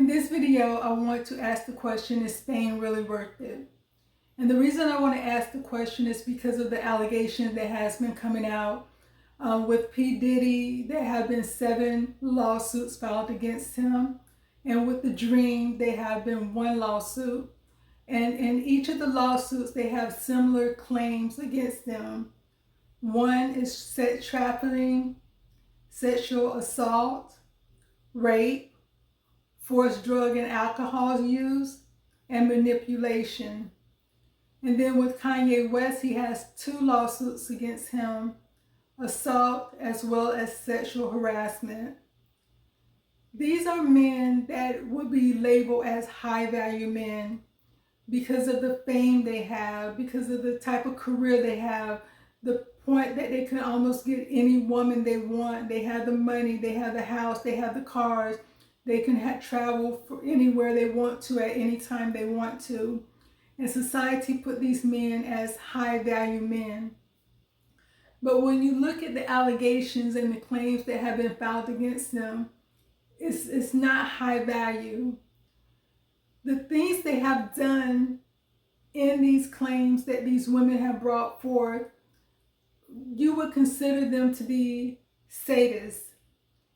this video, I want to ask the question, is Spain really worth it? And the reason I want to ask the question is because of the allegation that has been coming out with P. Diddy. There have been 7 lawsuits filed against him. And with The Dream, there have been 1 lawsuit. And in each of the lawsuits, they have similar claims against them. One is sex trafficking, sexual assault, rape, forced drug and alcohol use, and manipulation. And then with Kanye West, he has 2 lawsuits against him, assault as well as sexual harassment. These are men that would be labeled as high-value men because of the fame they have, because of the type of career they have, the point that they can almost get any woman they want. They have the money, they have the house, they have the cars, they can travel for anywhere they want to at any time they want to. And society put these men as high-value men. But when you look at the allegations and the claims that have been filed against them, it's not high value. The things they have done in these claims that these women have brought forth, you would consider them to be sadists.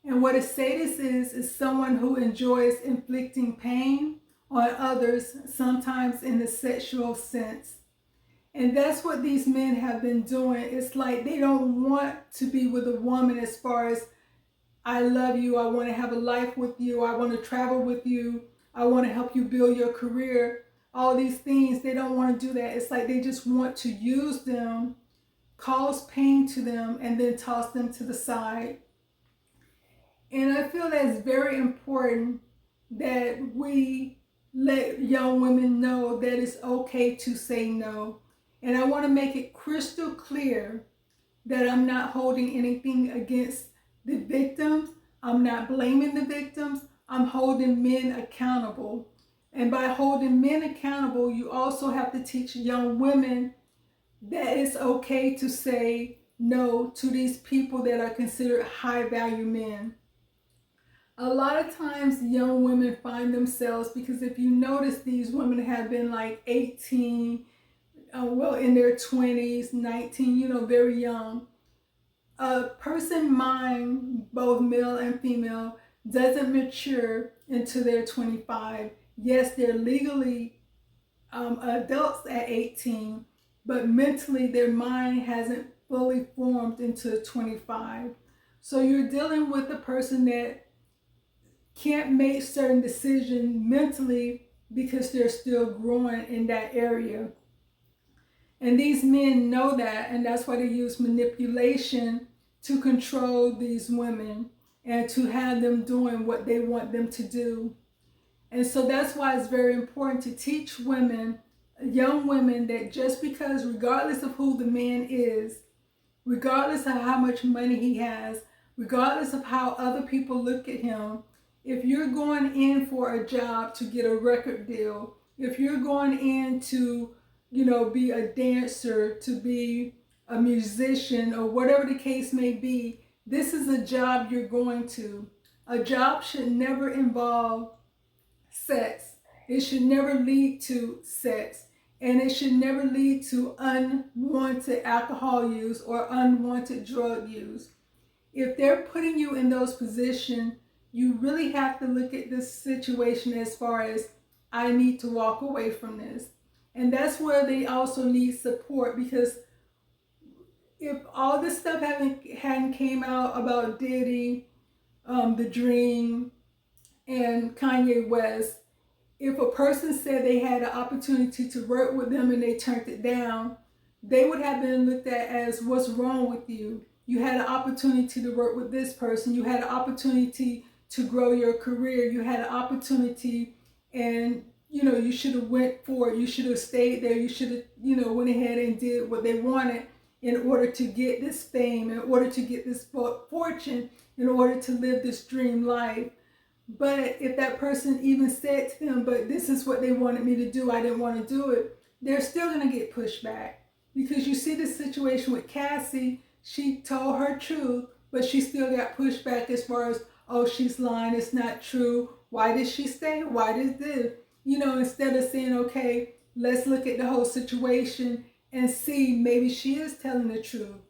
And what a sadist is someone who enjoys inflicting pain on others, sometimes in the sexual sense. And that's what these men have been doing. It's like they don't want to be with a woman as far as, I love you, I want to have a life with you, I want to travel with you, I want to help you build your career. All these things, they don't want to do that. It's like they just want to use them, cause pain to them, and then toss them to the side. And I feel that it's very important that we let young women know that it's okay to say no. And I want to make it crystal clear that I'm not holding anything against the victims. I'm not blaming the victims. I'm holding men accountable. And by holding men accountable, you also have to teach young women that it's okay to say no to these people that are considered high-value men. A lot of times young women find themselves, because if you notice, these women have been like 18, in their 20s, 19, very young. A person's mind, both male and female, doesn't mature until they're 25. Yes, they're legally adults at 18, but mentally their mind hasn't fully formed until 25. So you're dealing with a person that can't make certain decisions mentally because they're still growing in that area. And these men know that, and that's why they use manipulation to control these women and to have them doing what they want them to do. And so that's why it's very important to teach women, young women, that just because, regardless of who the man is, regardless of how much money he has, regardless of how other people look at him, if you're going in for a job to get a record deal, if you're going in to be a dancer, to be a musician, or whatever the case may be, this is a job you're going to. A job should never involve sex. It should never lead to sex. And it should never lead to unwanted alcohol use or unwanted drug use. If they're putting you in those positions, you really have to look at this situation as far as, I need to walk away from this. And that's where they also need support, because if all this stuff hadn't came out about Diddy, The Dream, and Kanye West, if a person said they had an opportunity to work with them and they turned it down, they would have been looked at as, what's wrong with you? You had an opportunity to work with this person. You had an opportunity to grow your career. You had an opportunity, and you should have went for it. You should have stayed there. You should have, went ahead and did what they wanted in order to get this fame, in order to get this fortune, in order to live this dream life. But if that person even said to them, but this is what they wanted me to do, I didn't want to do it, they're still going to get pushed back. Because you see the situation with Cassie, she told her truth, but she still got pushed back as far as, oh, she's lying, it's not true. Why did she stay? Why did this? Instead of saying, okay, let's look at the whole situation and see maybe she is telling the truth.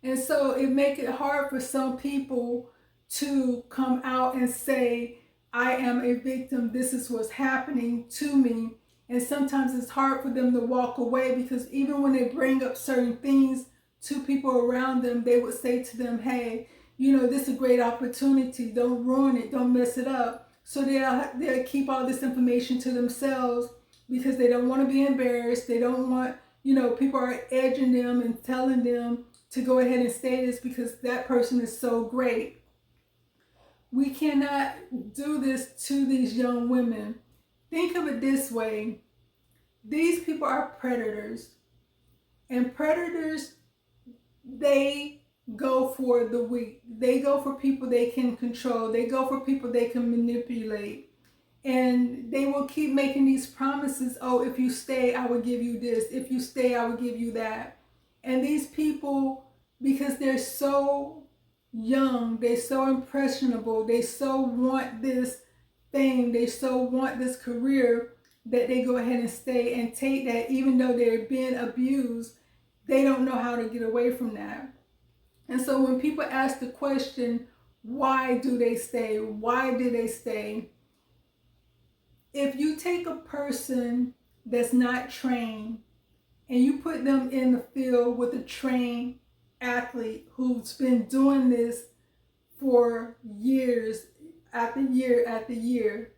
And so it makes it hard for some people to come out and say, I am a victim. This is what's happening to me. And sometimes it's hard for them to walk away, because even when they bring up certain things to people around them, they would say to them, hey, this is a great opportunity. Don't ruin it. Don't mess it up. So they'll keep all this information to themselves because they don't want to be embarrassed. They don't want, people are edging them and telling them to go ahead and say this because that person is so great. We cannot do this to these young women. Think of it this way. These people are predators. And predators, they go for the weak. They go for people they can control. They go for people they can manipulate. And they will keep making these promises. Oh, if you stay, I will give you this. If you stay, I will give you that. And these people, because they're so young, they're so impressionable, they so want this thing, they so want this career, that they go ahead and stay and take that, even though they're being abused. They don't know how to get away from that. And so when people ask the question, why do they stay? Why do they stay? If you take a person that's not trained and you put them in the field with a trained athlete who's been doing this for years after year after year,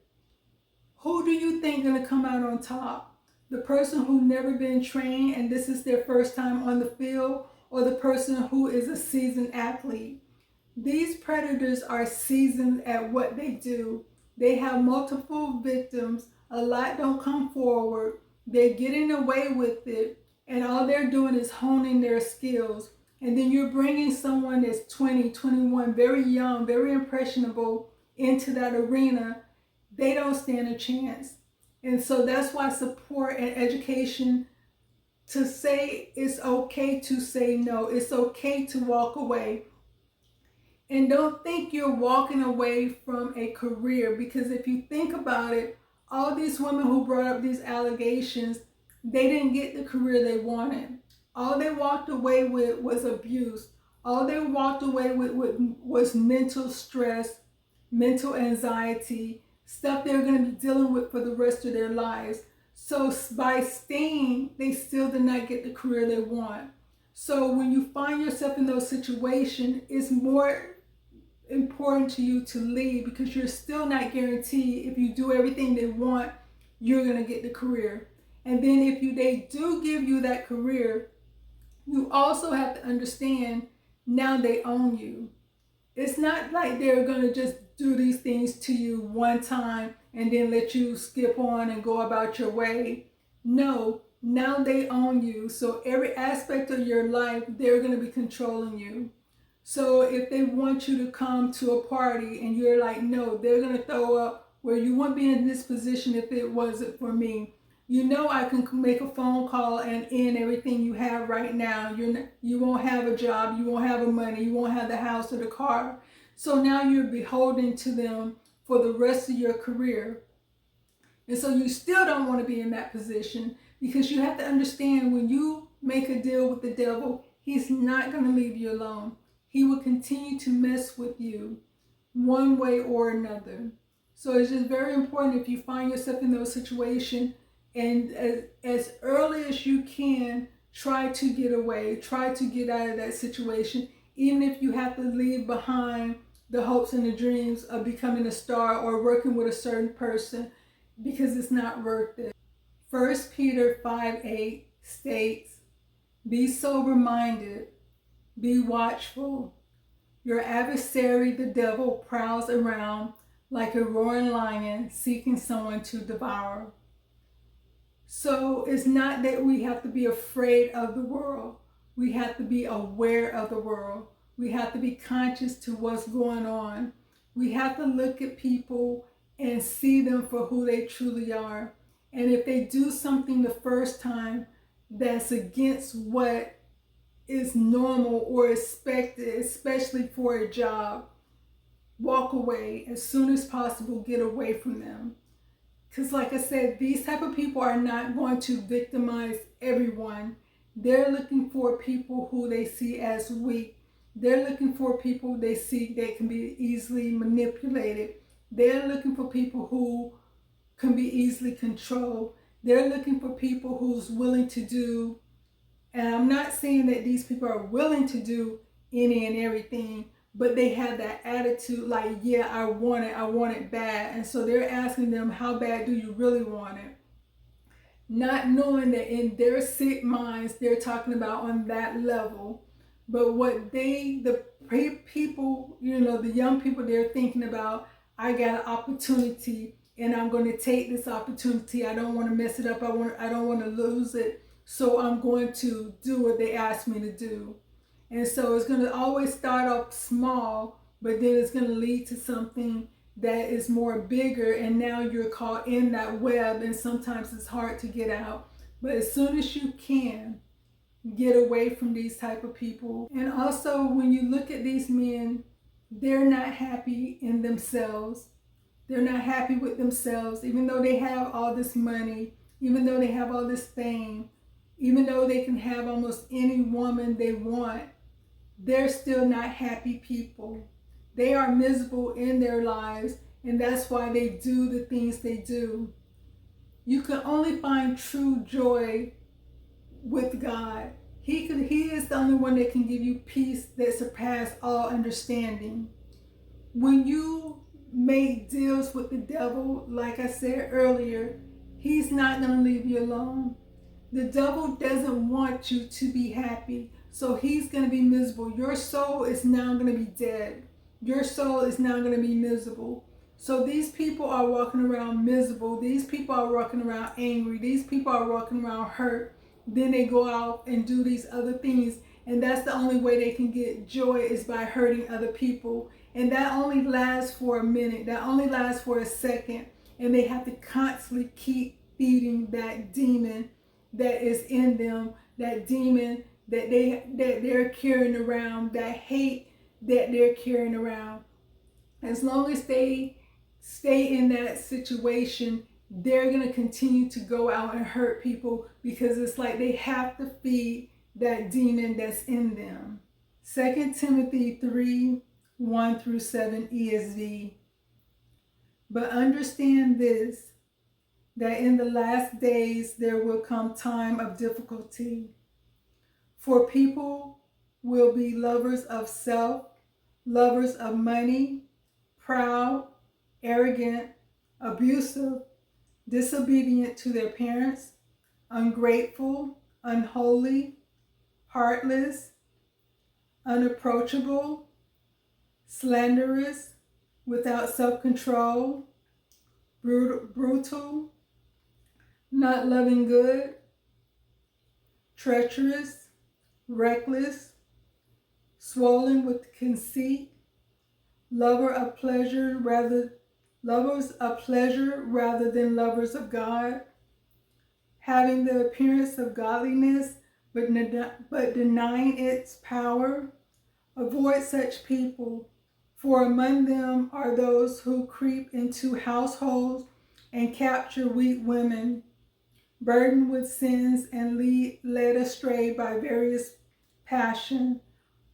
who do you think is going to come out on top? The person who never been trained and this is their first time on the field, or the person who is a seasoned athlete? These predators are seasoned at what they do. They have multiple victims. A lot don't come forward. They're getting away with it, and all they're doing is honing their skills. And then you're bringing someone that's 20, 21, very young, very impressionable into that arena. They don't stand a chance. And so that's why support and education, to say it's okay to say no. It's okay to walk away. And don't think you're walking away from a career, because if you think about it, all these women who brought up these allegations, they didn't get the career they wanted. All they walked away with was abuse. All they walked away with was mental stress, mental anxiety, stuff they're going to be dealing with for the rest of their lives. So by staying, they still did not get the career they want. So when you find yourself in those situations, it's more important to you to leave, because you're still not guaranteed if you do everything they want, you're going to get the career. And then if they do give you that career, you also have to understand, now they own you. It's not like they're going to just do these things to you one time and then let you skip on and go about your way. No, now they own you. So every aspect of your life, they're going to be controlling you. So if they want you to come to a party and you're like, no, they're going to throw up, where you won't be in this position if it wasn't for me. I can make a phone call and end everything you have right now. You won't have a job, you won't have the money, you won't have the house or the car. So now you're beholden to them for the rest of your career. And so you still don't want to be in that position, because you have to understand, when you make a deal with the devil, he's not going to leave you alone. He will continue to mess with you one way or another. So it's just very important, if you find yourself in those situations, and as early as you can, try to get away, try to get out of that situation, even if you have to leave behind the hopes and the dreams of becoming a star or working with a certain person, because it's not worth it. 1 Peter 5:8 states, be sober-minded, be watchful. Your adversary, the devil, prowls around like a roaring lion, seeking someone to devour. So it's not that we have to be afraid of the world. We have to be aware of the world. We have to be conscious to what's going on. We have to look at people and see them for who they truly are. And if they do something the first time that's against what is normal or expected, especially for a job, walk away as soon as possible. Get away from them. Because like I said, these type of people are not going to victimize everyone. They're looking for people who they see as weak. They're looking for people they see that can be easily manipulated. They're looking for people who can be easily controlled. They're looking for people who's willing to do, and I'm not saying that these people are willing to do any and everything, but they have that attitude like, yeah, I want it bad. And so they're asking them, how bad do you really want it? Not knowing that in their sick minds, they're talking about on that level. But what the people, the young people, they're thinking about, I got an opportunity and I'm going to take this opportunity. I don't want to mess it up. I don't want to lose it. So I'm going to do what they asked me to do. And so it's going to always start off small, but then it's going to lead to something that is more bigger, and now you're caught in that web, and sometimes it's hard to get out. But as soon as you can, get away from these type of people. And also, when you look at these men, they're not happy in themselves. They're not happy with themselves, even though they have all this money, even though they have all this fame, even though they can have almost any woman they want. They're still not happy people. They are miserable in their lives, and that's why they do the things they do. You can only find true joy with God. He is the only one that can give you peace that surpasses all understanding. When you make deals with the devil, like I said earlier, he's not going to leave you alone. The devil doesn't want you to be happy. So he's going to be miserable. Your soul is now going to be dead. Your soul is now going to be miserable. So these people are walking around miserable. These people are walking around angry. These people are walking around hurt. Then they go out and do these other things. And that's the only way they can get joy, is by hurting other people. And that only lasts for a minute. That only lasts for a second. And they have to constantly keep feeding that demon that is in them. That demon that they're carrying around, that hate that they're carrying around. As long as they stay in that situation, they're going to continue to go out and hurt people, because it's like they have to feed that demon that's in them. 2 Timothy 3:1-7 ESV. But understand this, that in the last days there will come time of difficulty. For people will be lovers of self, lovers of money, proud, arrogant, abusive, disobedient to their parents, ungrateful, unholy, heartless, unapproachable, slanderous, without self-control, brutal, not loving good, treacherous, reckless, swollen with conceit, lovers of pleasure rather than lovers of God, having the appearance of godliness but denying its power. Avoid such people, for among them are those who creep into households and capture weak women, burdened with sins and led astray by various passion,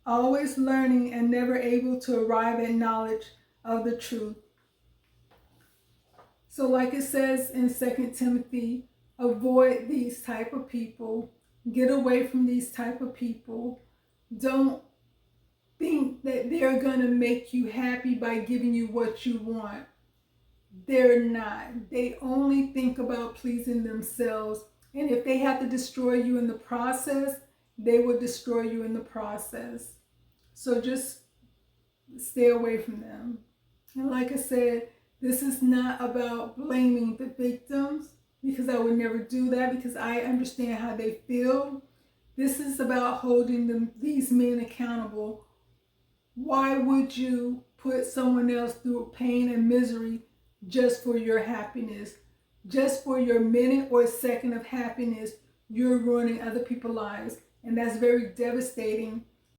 always learning and never able to arrive at knowledge of the truth. So like it says in 2 Timothy, avoid these type of people. Get away from these type of people. Don't think that they're going to make you happy by giving you what you want. They're not. They only think about pleasing themselves. And if they have to destroy you in the process, they will destroy you in the process. So just stay away from them. And like I said, this is not about blaming the victims, because I would never do that, because I understand how they feel. This is about holding these men accountable. Why would you put someone else through pain and misery just for your happiness? Just for your minute or second of happiness, you're ruining other people's lives. And that's very devastating